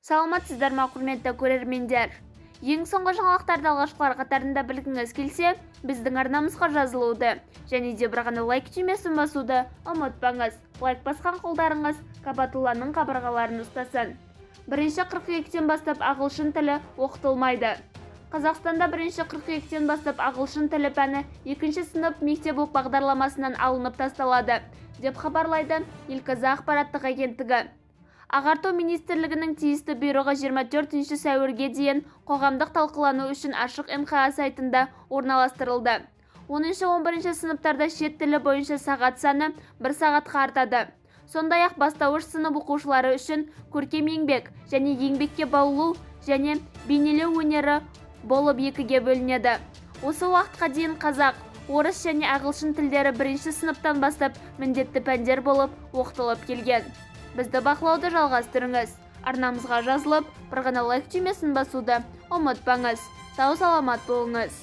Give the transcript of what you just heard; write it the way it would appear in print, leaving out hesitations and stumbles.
Саламатсыздар ма, құрметті көрермендер? Ең соңғы жаңалықтарды алғашқылар қатарында білгіңіз келсе, біздің арнамызға жазылуды және де бір ғана лайк түймесін басуды ұмытпаңыз. Лайк басқан қолдарыңыз Кабатулланың қабырғаларын ұстасын. Бірінші қыркүйектен бастап ағылшын тілі оқытылмайды. Қазақстанда бірінші қыркүйектен бастап ағылшын тілі пәні 2-ші сынып мектеп бағдарламасынан алынып тасталады, деп хабарлайды Ел-Қазақ ақпараттық агенттігі. Ағарту министрлігінің тиісті бұйрығы 24 сәуірге дейін қоғамдық талқылану үшін ашық МХА сайтында орналастырылды. 10-11 сыныптарда шет тілі бойынша сағат саны 1 сағатқа артады. Сондай-ақ бастауыш сынып оқушылары үшін көркем еңбек және еңбекке баулу және бейнелеу өнері болып 2-ге бөлінеді. Осы уақытқа дейін қазақ, орыс және ағылшын тілдері 1-ші сыныптан бастап міндетті пәндер болып оқытылып келген. Бізді бақылауды жалғастырыңыз. Арнамызға жазылып, бір ғана лайк түймесін басуды ұмытпаңыз. Сау саламат болыңыз.